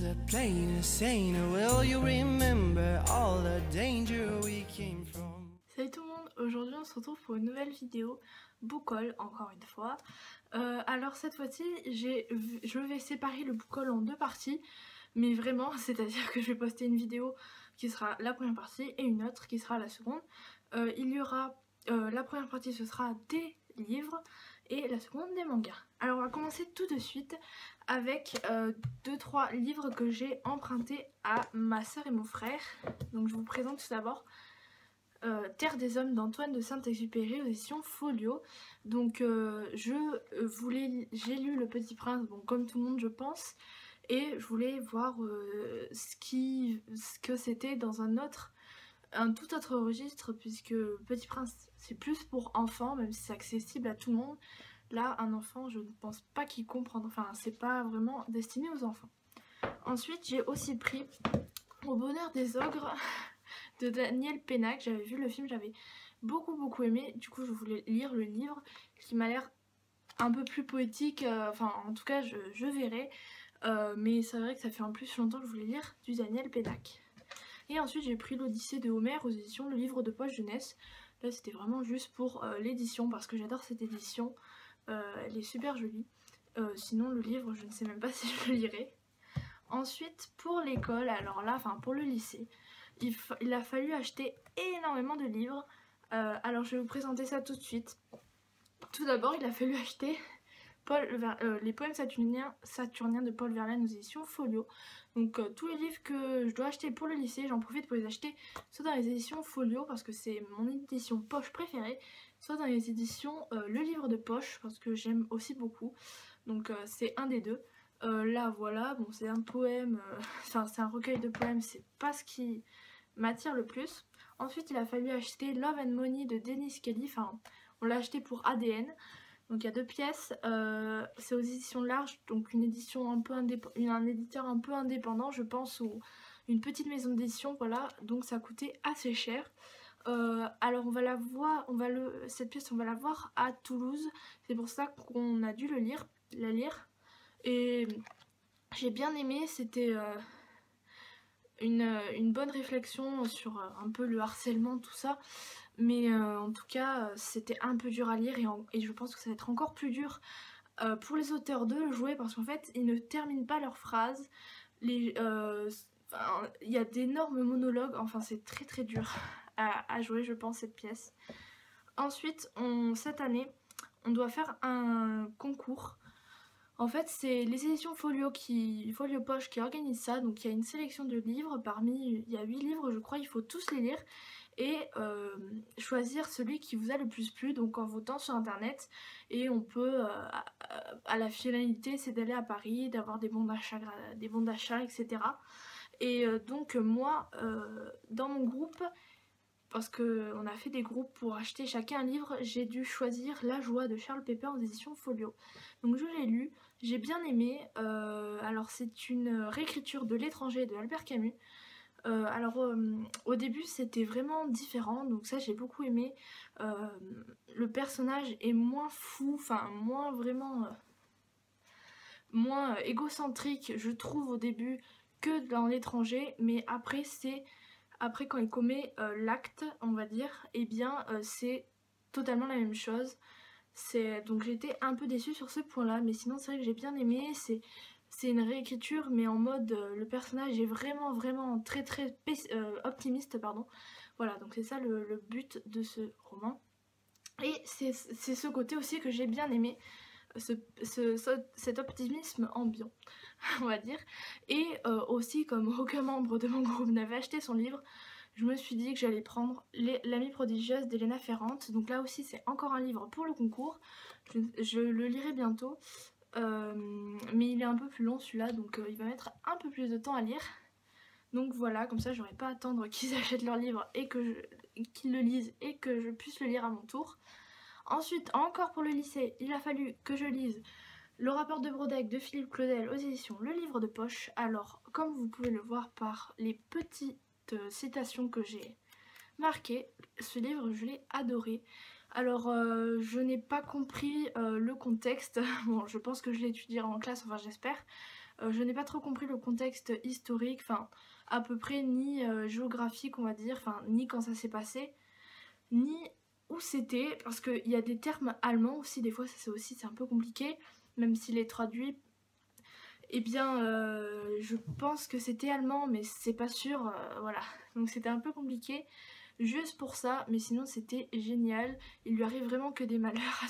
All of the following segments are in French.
the plain saint, will you remember all the danger we came from? Salut tout le monde, aujourd'hui on se retrouve pour une nouvelle vidéo book haul, encore une fois. Alors cette fois-ci, je vais séparer le book haul en deux parties, mais vraiment, c'est-à-dire que je vais poster une vidéo qui sera la première partie et une autre qui sera la seconde. Il y aura, la première partie ce sera des livres et la seconde des mangas. Alors on va commencer tout de suite avec 2-3 livres que j'ai empruntés à ma soeur et mon frère. Donc je vous présente tout d'abord Terre des hommes d'Antoine de Saint-Exupéry aux éditions Folio. Donc j'ai lu Le Petit Prince, bon, comme tout le monde je pense, et je voulais voir ce que c'était dans un tout autre registre, puisque Petit Prince c'est plus pour enfants, même si c'est accessible à tout le monde. Là, un enfant, je ne pense pas qu'il comprenne, enfin c'est pas vraiment destiné aux enfants. Ensuite, j'ai aussi pris Au bonheur des ogres de Daniel Pénac. J'avais vu le film, j'avais beaucoup aimé, du coup je voulais lire le livre qui m'a l'air un peu plus poétique, enfin en tout cas je verrai, mais c'est vrai que ça fait en plus longtemps que je voulais lire du Daniel Pénac. Et ensuite j'ai pris l'Odyssée de Homère aux éditions Le Livre de Poche Jeunesse. Là c'était vraiment juste pour l'édition, parce que j'adore cette édition, elle est super jolie. Sinon le livre je ne sais même pas si je le lirai. Ensuite pour l'école, alors là, enfin pour le lycée, il a fallu acheter énormément de livres. Alors je vais vous présenter ça tout de suite. Tout d'abord il a fallu acheter les poèmes saturniens de Paul Verlaine aux éditions Folio. Donc tous les livres que je dois acheter pour le lycée, j'en profite pour les acheter soit dans les éditions Folio parce que c'est mon édition poche préférée, soit dans les éditions Le Livre de Poche parce que j'aime aussi beaucoup. Donc c'est un des deux. Là voilà, bon c'est un poème, enfin c'est un recueil de poèmes, c'est pas ce qui m'attire le plus. Ensuite il a fallu acheter Love and Money de Dennis Kelly, enfin on l'a acheté pour ADN. Donc il y a 2 pièces, c'est aux éditions Large, donc une édition un peu un éditeur un peu indépendant je pense, ou une petite maison d'édition, voilà, donc ça coûtait assez cher. Alors on va la voir, cette pièce on va la voir à Toulouse, c'est pour ça qu'on a dû la lire. Et j'ai bien aimé, c'était une bonne réflexion sur un peu le harcèlement, tout ça. Mais en tout cas, c'était un peu dur à lire et je pense que ça va être encore plus dur pour les auteurs de le jouer parce qu'en fait, ils ne terminent pas leurs phrases. Il y a d'énormes monologues, enfin c'est très dur à jouer, je pense, cette pièce. Ensuite, cette année, on doit faire un concours. En fait, c'est les éditions Folio Poche qui organisent ça. Donc il y a une sélection de livres, il y a 8 livres je crois, il faut tous les lire et choisir celui qui vous a le plus plu, donc en votant sur internet. Et on peut, à la finalité, c'est d'aller à Paris, d'avoir des bons d'achat, etc. Et donc moi, dans mon groupe, parce qu'on a fait des groupes pour acheter chacun un livre, j'ai dû choisir La Joie de Charles Pépin aux éditions Folio. Donc je l'ai lu, j'ai bien aimé. Alors c'est une réécriture de L'étranger de Albert Camus. Au début c'était vraiment différent, donc ça j'ai beaucoup aimé. Le personnage est moins fou, enfin moins vraiment... moins égocentrique je trouve au début que dans L'étranger, mais après quand il commet l'acte, on va dire, et bien c'est totalement la même chose. Donc j'ai été un peu déçue sur ce point là, mais sinon c'est vrai que j'ai bien aimé. C'est une réécriture, mais en mode le personnage est vraiment très optimiste, pardon. Voilà, donc c'est ça le but de ce roman. Et c'est ce côté aussi que j'ai bien aimé, cet optimisme ambiant, on va dire. Et aussi, comme aucun membre de mon groupe n'avait acheté son livre, je me suis dit que j'allais prendre L'amie prodigieuse d'Elena Ferrante. Donc là aussi c'est encore un livre pour le concours, je le lirai bientôt, mais il est un peu plus long celui-là, donc il va mettre un peu plus de temps à lire. Donc voilà, comme ça j'aurai pas à attendre qu'ils achètent leur livre et qu'ils le lisent et que je puisse le lire à mon tour. Ensuite, encore pour le lycée, il a fallu que je lise Le rapport de Brodeck de Philippe Claudel aux éditions Le Livre de Poche. Alors, comme vous pouvez le voir par les petites citations que j'ai marquées, ce livre, je l'ai adoré. Alors, je n'ai pas compris le contexte. Bon, je pense que je l'étudierai en classe, enfin j'espère. Je n'ai pas trop compris le contexte historique, enfin à peu près, ni géographique on va dire, enfin ni quand ça s'est passé, ni où c'était, parce qu'il y a des termes allemands aussi, des fois c'est un peu compliqué, même s'il est traduit. Eh bien, je pense que c'était allemand, mais c'est pas sûr, voilà. Donc c'était un peu compliqué, juste pour ça, mais sinon c'était génial. Il lui arrive vraiment que des malheurs à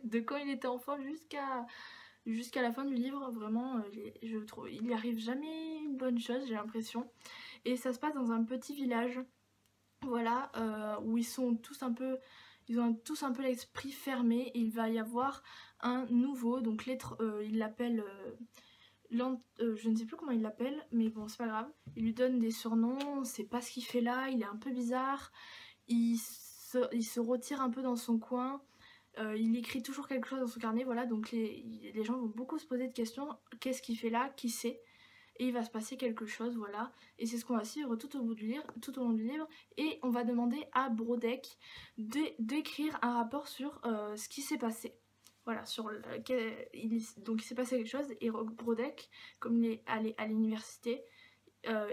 de quand il était enfant jusqu'à la fin du livre. Vraiment, je trouve, il lui arrive jamais une bonne chose, j'ai l'impression. Et ça se passe dans un petit village, voilà, où ils ont tous un peu l'esprit fermé. Et il va y avoir un nouveau, donc il l'appelle je ne sais plus comment il l'appelle, mais bon c'est pas grave. Il lui donne des surnoms, on sait pas ce qu'il fait là, il est un peu bizarre, il se retire un peu dans son coin, il écrit toujours quelque chose dans son carnet, voilà. Donc les gens vont beaucoup se poser de questions, qu'est-ce qu'il fait là, qui c'est, et il va se passer quelque chose, voilà. Et c'est ce qu'on va suivre tout au long du livre, et on va demander à Brodeck d'écrire un rapport sur ce qui s'est passé. Voilà, donc il s'est passé quelque chose, et Brodeck, comme il est allé à l'université,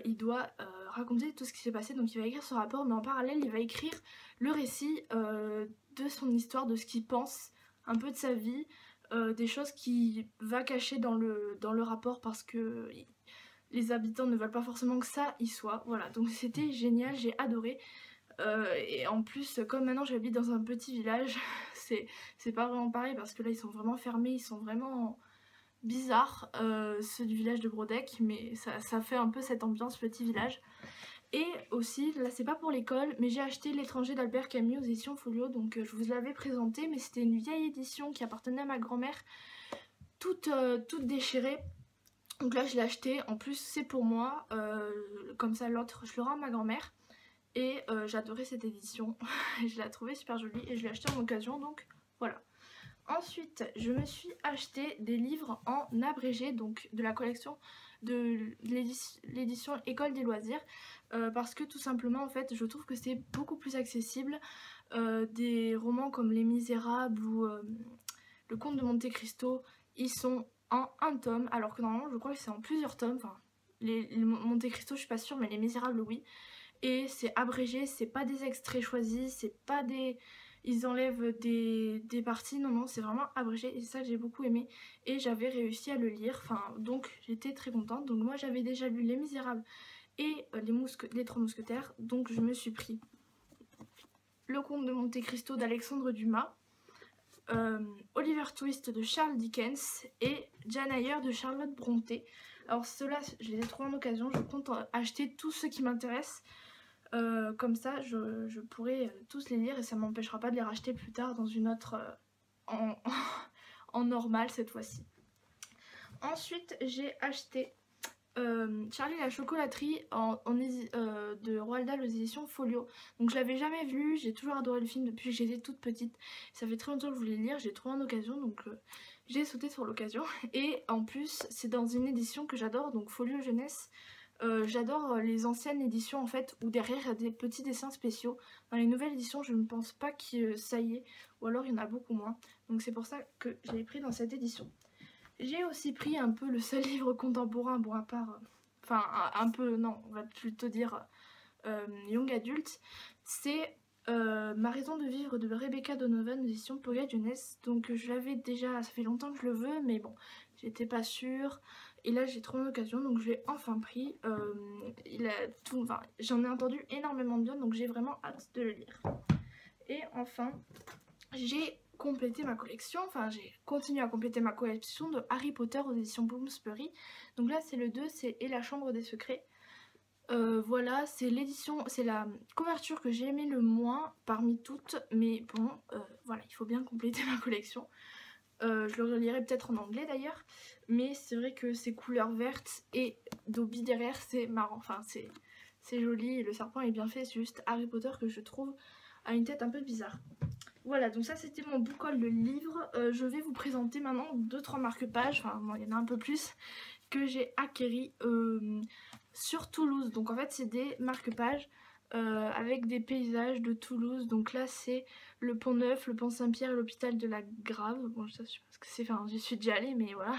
il doit raconter tout ce qui s'est passé, donc il va écrire ce rapport, mais en parallèle il va écrire le récit de son histoire, de ce qu'il pense, un peu de sa vie, des choses qu'il va cacher dans le rapport, parce que les habitants ne veulent pas forcément que ça y soit, voilà. Donc c'était génial, j'ai adoré. Et en plus, comme maintenant j'habite dans un petit village, c'est pas vraiment pareil, parce que là ils sont vraiment fermés, ils sont vraiment bizarres, ceux du village de Brodeck, mais ça fait un peu cette ambiance petit village. Et aussi, là c'est pas pour l'école, mais j'ai acheté L'étranger d'Albert Camus aux éditions Folio, donc je vous l'avais présenté, mais c'était une vieille édition qui appartenait à ma grand-mère, toute déchirée. Donc là je l'ai acheté, en plus c'est pour moi, comme ça l'autre je le rends à ma grand-mère. Et j'adorais cette édition, je la trouvais super jolie et je l'ai acheté en occasion, donc voilà. Ensuite, je me suis acheté des livres en abrégé, donc de la collection de l'édition École des loisirs, parce que tout simplement, en fait, je trouve que c'est beaucoup plus accessible. Des romans comme Les Misérables ou Le Comte de Monte Cristo, ils sont en un tome, alors que normalement, je crois que c'est en plusieurs tomes. Enfin, les Monte Cristo, je suis pas sûre, mais Les Misérables, oui. Et c'est abrégé, c'est pas des extraits choisis, c'est pas des... Ils enlèvent des parties, non, c'est vraiment abrégé, et c'est ça que j'ai beaucoup aimé. Et j'avais réussi à le lire, enfin, donc j'étais très contente. Donc moi j'avais déjà lu Les Misérables et les Trois Mousquetaires, donc je me suis pris Le Comte de Monte Cristo d'Alexandre Dumas, Oliver Twist de Charles Dickens et Jane Eyre de Charlotte Brontë. Alors ceux-là, je les ai trouvés en occasion, je compte acheter tous ceux qui m'intéressent. Comme ça je pourrai tous les lire et ça m'empêchera pas de les racheter plus tard dans une autre en normal cette fois-ci. Ensuite j'ai acheté Charlie la chocolaterie de Roald Dahl aux éditions Folio. Donc je l'avais jamais vu, j'ai toujours adoré le film depuis que j'étais toute petite. Ça fait très longtemps que je voulais le lire, j'ai trouvé en occasion, donc j'ai sauté sur l'occasion. Et en plus c'est dans une édition que j'adore, donc Folio Jeunesse. J'adore les anciennes éditions en fait, où derrière il y a des petits dessins spéciaux. Dans les nouvelles éditions je ne pense pas que ça y est, ou alors il y en a beaucoup moins. Donc c'est pour ça que je l'ai pris dans cette édition. J'ai aussi pris un peu le seul livre contemporain, bon à part... Enfin un peu, non, on va plutôt dire Young Adult. C'est Ma raison de vivre de Rebecca Donovan, édition Pocket Jeunesse. Donc je l'avais déjà, ça fait longtemps que je le veux, mais bon, j'étais pas sûre. Et là j'ai trouvé une occasion, donc je l'ai enfin pris. J'en ai entendu énormément de bien, donc j'ai vraiment hâte de le lire. Et enfin, j'ai complété ma collection, enfin j'ai continué à compléter ma collection de Harry Potter aux éditions Bloomsbury. Donc là c'est le 2, c'est Et la chambre des secrets. Voilà, c'est la couverture que j'ai aimé le moins parmi toutes, mais bon, voilà, il faut bien compléter ma collection. Je le relirai peut-être en anglais d'ailleurs, mais c'est vrai que ces couleurs vertes et Dobby derrière, c'est marrant, enfin c'est joli, et le serpent est bien fait, c'est juste Harry Potter que je trouve a une tête un peu bizarre. Voilà, donc ça c'était mon book haul de livres. Je vais vous présenter maintenant 2-3 marque-pages, enfin bon, il y en a un peu plus, que j'ai acquéris sur Toulouse. Donc en fait c'est des marque-pages avec des paysages de Toulouse. Donc là c'est le Pont Neuf, le Pont Saint-Pierre et l'hôpital de la Grave. Bon ça je sais pas ce que c'est, enfin j'y suis déjà allée mais voilà.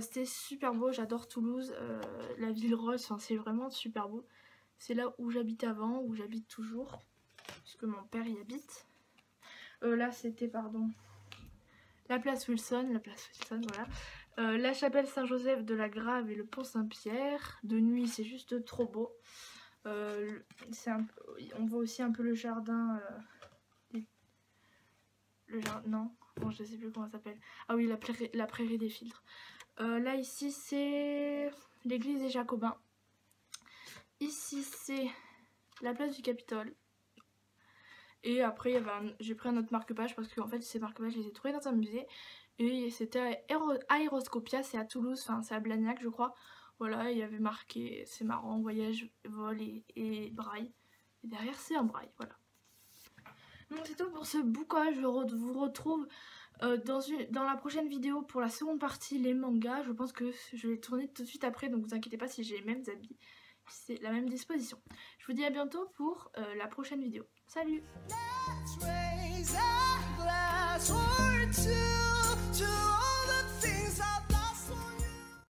C'était super beau, j'adore Toulouse, la ville rose, enfin, c'est vraiment super beau. C'est là où j'habitais avant, où j'habite toujours, puisque mon père y habite. Là c'était, pardon, la place Wilson, voilà. La chapelle Saint-Joseph de la Grave et le Pont Saint-Pierre. De nuit c'est juste trop beau. On voit aussi un peu le jardin, non, bon, je sais plus comment ça s'appelle. Ah oui, la prairie des filtres. Là ici c'est l'église des Jacobins. Ici c'est la place du Capitole. Et après j'ai pris un autre marque-page parce qu'en fait ces marque-pages je les ai trouvés dans un musée. Et c'était à Aéroscopia, c'est à Toulouse, enfin c'est à Blagnac je crois. Voilà, il y avait marqué, c'est marrant, voyage, vol et braille. Et derrière c'est un braille, voilà. Donc c'est tout pour ce bouquin, je vous retrouve dans la prochaine vidéo pour la seconde partie, les mangas. Je pense que je vais tourner tout de suite après, donc vous inquiétez pas si j'ai les mêmes habits, c'est la même disposition. Je vous dis à bientôt pour la prochaine vidéo. Salut!